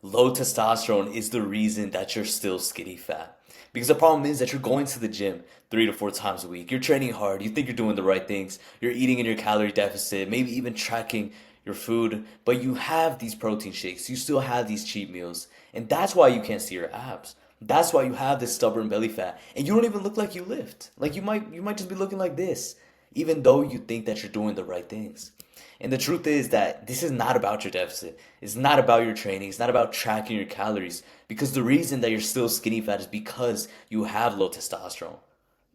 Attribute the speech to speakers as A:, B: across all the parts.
A: Low testosterone is the reason that you're still skinny fat. Because the problem is that you're going to the gym 3 to 4 times a week. You're training hard. You think you're doing the right things. You're eating in your calorie deficit, maybe even tracking your food. But you have these protein shakes. You still have these cheat meals. And that's why you can't see your abs. That's why you have this stubborn belly fat. And you don't even look like you lift. Like you might just be looking like this, even though you think that you're doing the right things. And the truth is that this is not about your deficit. It's not about your training. It's not about tracking your calories. Because the reason that you're still skinny fat is because you have low testosterone.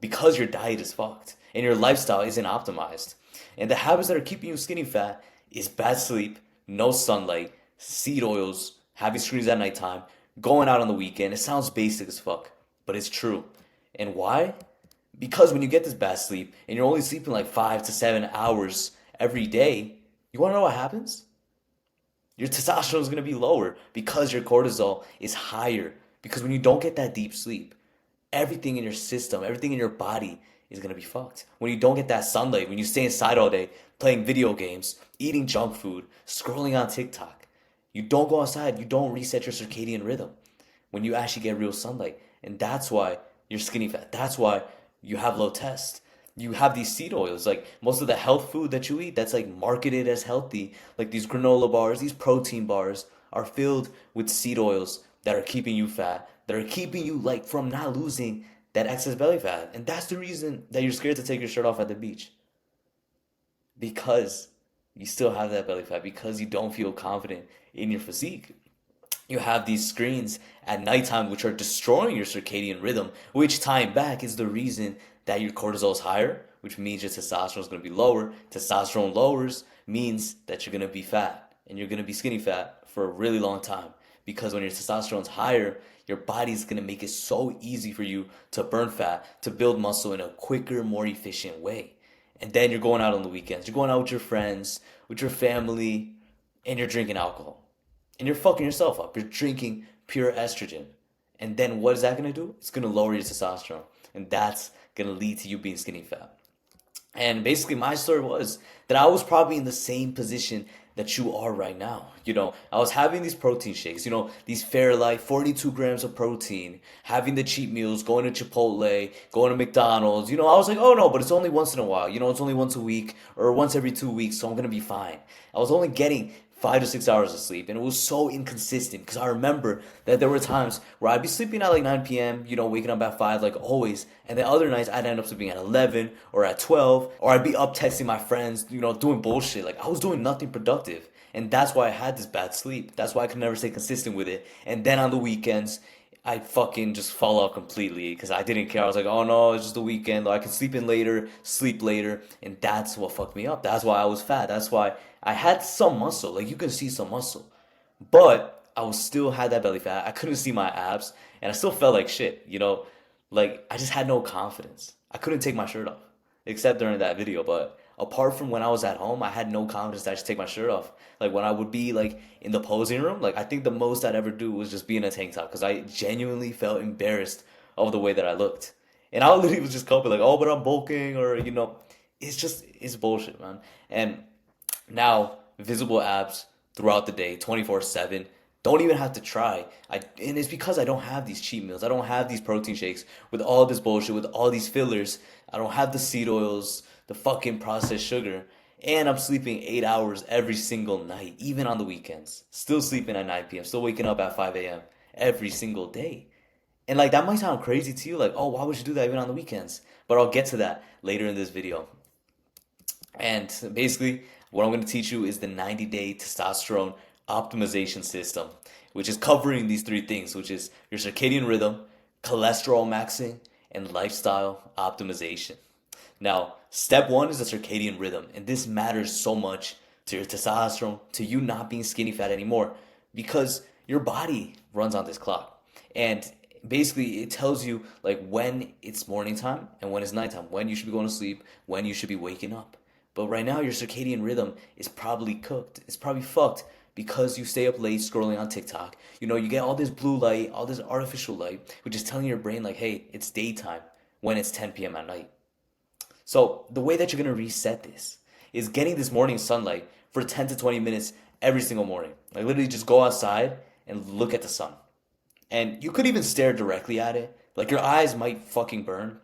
A: Because your diet is fucked and your lifestyle isn't optimized. And the habits that are keeping you skinny fat is bad sleep, no sunlight, seed oils, having screens at nighttime, going out on the weekend. It sounds basic as fuck, but it's true. And why? Because when you get this bad sleep and you're only sleeping like 5 to 7 hours every day, you want to know what happens? Your testosterone is going to be lower because your cortisol is higher. Because when you don't get that deep sleep, everything in your system, everything in your body is going to be fucked. When you don't get that sunlight, when you stay inside all day, playing video games, eating junk food, scrolling on TikTok, you don't go outside, you don't reset your circadian rhythm when you actually get real sunlight. And that's why you're skinny fat. That's why you have low test. You have these seed oils. Like most of the health food that you eat that's like marketed as healthy, like these granola bars, these protein bars, are filled with seed oils that are keeping you fat, that are keeping you like from not losing that excess belly fat. And that's the reason that you're scared to take your shirt off at the beach. Because you still have that belly fat, because you don't feel confident in your physique. You have these screens at nighttime which are destroying your circadian rhythm, which time back is the reason that your cortisol is higher, which means your testosterone is going to be lower. Testosterone lowers means that you're going to be fat and you're going to be skinny fat for a really long time because when your testosterone's higher, your body's going to make it so easy for you to burn fat, to build muscle in a quicker, more efficient way. And then you're going out on the weekends. You're going out with your friends, with your family, and you're drinking alcohol and you're fucking yourself up. You're drinking pure estrogen. And then what is that gonna do? It's gonna lower your testosterone. And that's gonna lead to you being skinny fat. And basically, my story was that I was probably in the same position that you are right now. I was having these protein shakes, these Fairlife, 42 grams of protein, having the cheat meals, going to Chipotle, going to McDonald's. I was like, oh no, but it's only once in a while. It's only once a week or once every 2 weeks, so I'm going to be fine. I was only getting 5 to 6 hours of sleep, and it was so inconsistent because I remember that there were times where I'd be sleeping at like 9 p.m., waking up at 5 like always, and then other nights I'd end up sleeping at 11 or at 12, or I'd be up texting my friends, doing bullshit. Like I was doing nothing productive, and that's why I had this bad sleep. That's why I could never stay consistent with it. And then on the weekends, I fucking just fall off completely because I didn't care. I was like, oh no, it's just the weekend. I can sleep in later, sleep later. And that's what fucked me up. That's why I was fat. That's why I had some muscle. Like you can see some muscle. But I was still had that belly fat. I couldn't see my abs. And I still felt like shit. Like I just had no confidence. I couldn't take my shirt off. Except during that video. But apart from when I was at home, I had no confidence to actually take my shirt off. Like when I would be like in the posing room, like I think the most I'd ever do was just be in a tank top because I genuinely felt embarrassed of the way that I looked. And I literally was just coping like, oh, but I'm bulking, or it's bullshit, man. And now visible abs throughout the day, 24/7. Don't even have to try. And it's because I don't have these cheat meals. I don't have these protein shakes with all this bullshit, with all these fillers. I don't have the seed oils, the fucking processed sugar. And I'm sleeping 8 hours every single night, even on the weekends. Still sleeping at 9 p.m., still waking up at 5 a.m. every single day. And like that might sound crazy to you, like, oh, why would you do that even on the weekends? But I'll get to that later in this video. And basically, what I'm going to teach you is the 90-day testosterone optimization system, which is covering these three things, which is your circadian rhythm, cholesterol maxing, and lifestyle optimization. Now, step one is the circadian rhythm, and this matters so much to your testosterone, to you not being skinny fat anymore, because your body runs on this clock. And basically, it tells you like when it's morning time and when it's nighttime, when you should be going to sleep, when you should be waking up. But right now, your circadian rhythm is probably cooked. It's probably fucked because you stay up late scrolling on TikTok. You get all this blue light, all this artificial light, which is telling your brain, like, hey, it's daytime when it's 10 p.m. at night. So the way that you're gonna reset this is getting this morning sunlight for 10 to 20 minutes every single morning. Like literally just go outside and look at the sun. And you could even stare directly at it. Like your eyes might fucking burn,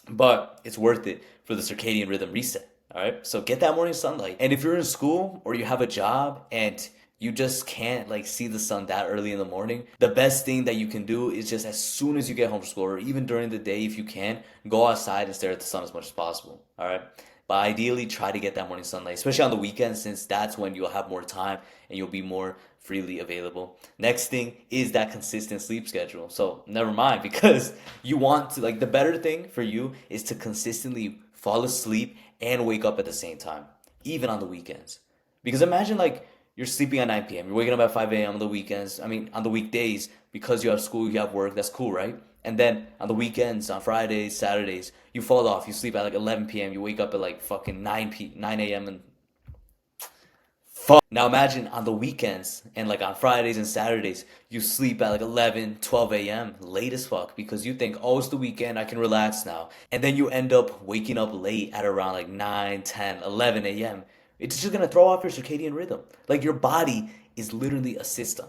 A: but it's worth it for the circadian rhythm reset. All right. So get that morning sunlight. And if you're in school or you have a job and you just can't like see the sun that early in the morning, the best thing that you can do is just as soon as you get home from school or even during the day, if you can, go outside and stare at the sun as much as possible. All right. But ideally, try to get that morning sunlight, especially on the weekends, since that's when you'll have more time and you'll be more freely available. Next thing is that consistent sleep schedule. So never mind, because you want to, like, the better thing for you is to consistently fall asleep and wake up at the same time, even on the weekends. Because imagine, like, you're sleeping at 9 p.m., you're waking up at 5 a.m. on the weekends. I mean, on the weekdays, because you have school, you have work, that's cool, right? And then on the weekends, on Fridays, Saturdays, you fall off. You sleep at like 11 p.m. You wake up at like fucking 9 a.m. and fuck. Now imagine on the weekends and like on Fridays and Saturdays, you sleep at like 11, 12 a.m. late as fuck because you think, oh, it's the weekend, I can relax now. And then you end up waking up late at around like 9, 10, 11 a.m. It's just gonna throw off your circadian rhythm. Like your body is literally a system.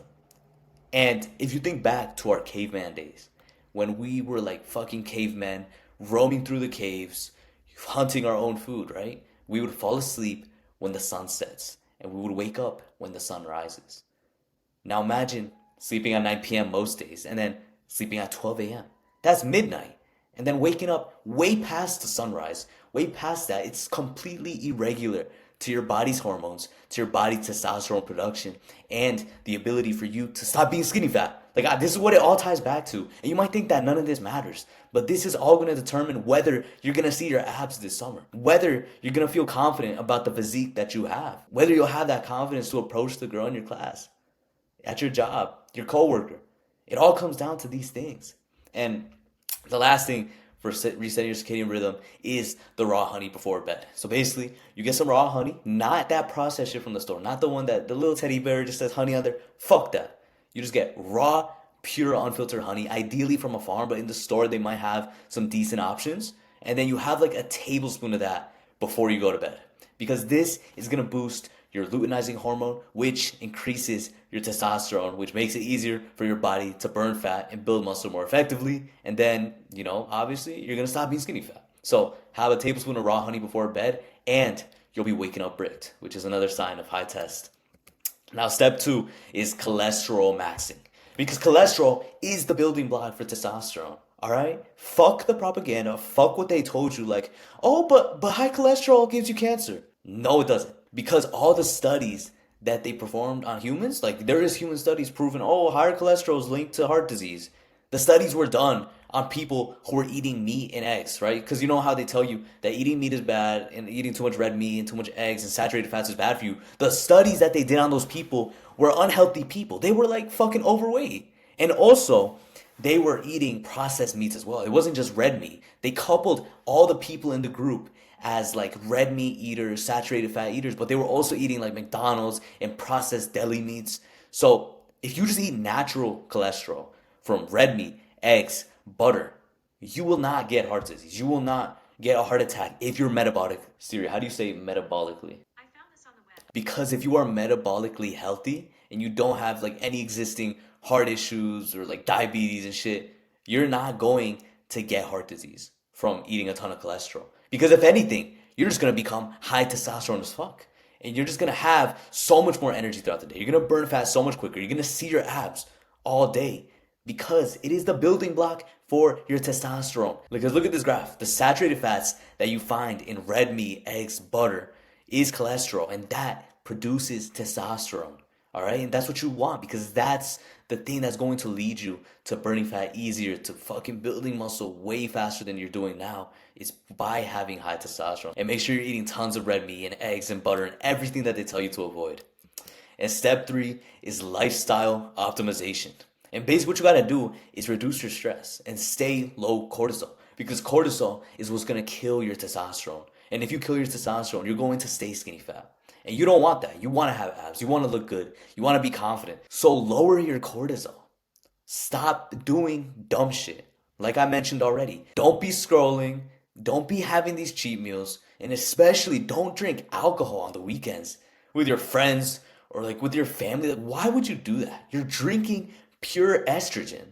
A: And if you think back to our caveman days, when we were like fucking cavemen, roaming through the caves, hunting our own food, right? We would fall asleep when the sun sets, and we would wake up when the sun rises. Now imagine sleeping at 9 p.m. most days, and then sleeping at 12 a.m. That's midnight. And then waking up way past the sunrise, way past that. It's completely irregular to your body's hormones, to your body's testosterone production, and the ability for you to stop being skinny fat. Like, this is what it all ties back to. And you might think that none of this matters, but this is all going to determine whether you're going to see your abs this summer, whether you're going to feel confident about the physique that you have, whether you'll have that confidence to approach the girl in your class, at your job, your coworker. It all comes down to these things. And the last thing for resetting your circadian rhythm is the raw honey before bed. So basically, you get some raw honey, not that processed shit from the store, not the one that the little teddy bear just says honey on there. Fuck that. You just get raw, pure, unfiltered honey, ideally from a farm, but in the store they might have some decent options. And then you have like a tablespoon of that before you go to bed. Because this is going to boost your luteinizing hormone, which increases your testosterone, which makes it easier for your body to burn fat and build muscle more effectively. And then, obviously, you're going to stop being skinny fat. So have a tablespoon of raw honey before bed, and you'll be waking up bricked, which is another sign of high test. Now, step 2 is cholesterol maxing. Because cholesterol is the building block for testosterone. All right? Fuck the propaganda. Fuck what they told you. Like, oh, but high cholesterol gives you cancer. No, it doesn't. Because all the studies that they performed on humans, like there is human studies proving, oh, higher cholesterol is linked to heart disease. The studies were done on people who were eating meat and eggs, right? Because you know how they tell you that eating meat is bad and eating too much red meat and too much eggs and saturated fats is bad for you. The studies that they did on those people were unhealthy people. They were like fucking overweight. And also, they were eating processed meats as well. It wasn't just red meat. They coupled all the people in the group as like red meat eaters, saturated fat eaters, but they were also eating like McDonald's and processed deli meats. So if you just eat natural cholesterol from red meat, eggs, butter, you will not get heart disease. You will not get a heart attack if you're metabolic. Siri, how do you say metabolically? I found this on the web. Because if you are metabolically healthy and you don't have like any existing heart issues or like diabetes and shit, you're not going to get heart disease from eating a ton of cholesterol. Because if anything, you're just going to become high testosterone as fuck. And you're just going to have so much more energy throughout the day. You're going to burn fat so much quicker. You're going to see your abs all day. Because it is the building block for your testosterone. Because look at this graph. The saturated fats that you find in red meat, eggs, butter is cholesterol. And that produces testosterone. All right? And that's what you want. Because that's the thing that's going to lead you to burning fat easier, to fucking building muscle way faster than you're doing now, is by having high testosterone. And make sure you're eating tons of red meat and eggs and butter and everything that they tell you to avoid. And step 3 is lifestyle optimization. And basically what you gotta do is reduce your stress and stay low cortisol. Because cortisol is what's gonna kill your testosterone. And if you kill your testosterone, you're going to stay skinny fat. And you don't want that. You want to have abs. You want to look good. You want to be confident. So lower your cortisol. Stop doing dumb shit. Like I mentioned already. Don't be scrolling. Don't be having these cheat meals. And especially don't drink alcohol on the weekends with your friends or like with your family. Like, why would you do that? You're drinking pure estrogen.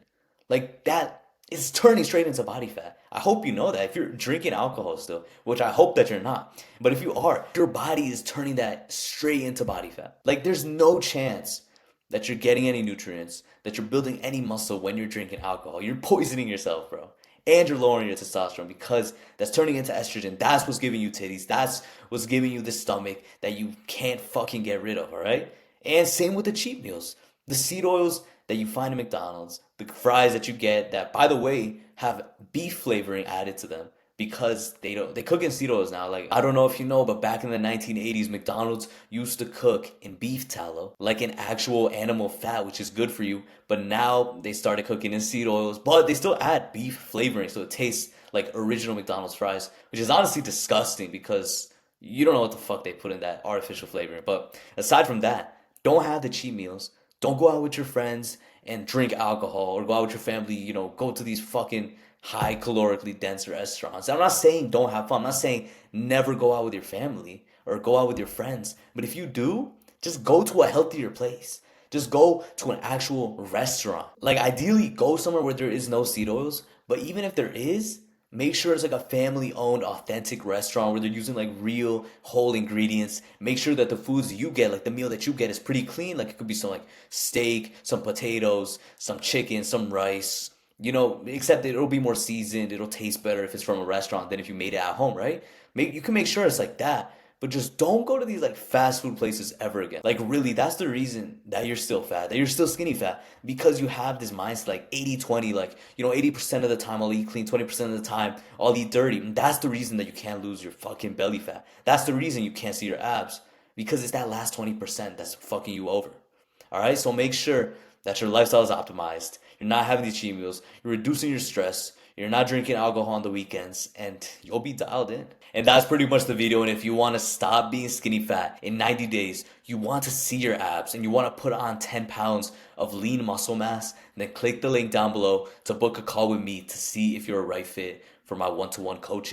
A: Like that is turning straight into body fat. I hope you know that if you're drinking alcohol still, which I hope that you're not. But if you are, your body is turning that straight into body fat. Like there's no chance that you're getting any nutrients, that you're building any muscle when you're drinking alcohol. You're poisoning yourself, bro. And you're lowering your testosterone because that's turning into estrogen. That's what's giving you titties. That's what's giving you the stomach that you can't fucking get rid of, all right? And same with the cheap meals. The seed oils that you find at McDonald's, the fries that you get that, by the way, have beef flavoring added to them because they cook in seed oils now. Like I don't know if you know, but back in the 1980s, McDonald's used to cook in beef tallow, like an actual animal fat, which is good for you. But now they started cooking in seed oils, but they still add beef flavoring, so it tastes like original McDonald's fries, which is honestly disgusting because you don't know what the fuck they put in that artificial flavoring. But aside from that, don't have the cheat meals. Don't go out with your friends and drink alcohol or go out with your family, go to these fucking high calorically dense restaurants. I'm not saying don't have fun. I'm not saying never go out with your family or go out with your friends. But if you do, just go to a healthier place. Just go to an actual restaurant. Like ideally go somewhere where there is no seed oils, but even if there is, make sure it's like a family owned authentic restaurant where they're using like real whole ingredients. Make sure that the foods you get, like the meal that you get is pretty clean. Like it could be some like steak, some potatoes, some chicken, some rice. Except that it'll be more seasoned. It'll taste better if it's from a restaurant than if you made it at home, right? You can make sure it's like that. But just don't go to these like fast food places ever again. Like really, that's the reason that you're still fat, that you're still skinny fat, because you have this mindset like 80-20, like, 80% of the time I'll eat clean, 20% of the time I'll eat dirty. And that's the reason that you can't lose your fucking belly fat. That's the reason you can't see your abs, because it's that last 20% that's fucking you over. All right, so make sure that your lifestyle is optimized. You're not having these cheat meals. You're reducing your stress. You're not drinking alcohol on the weekends, and you'll be dialed in. And that's pretty much the video. And if you want to stop being skinny fat in 90 days, you want to see your abs, and you want to put on 10 pounds of lean muscle mass, then click the link down below to book a call with me to see if you're a right fit for my one-to-one coaching.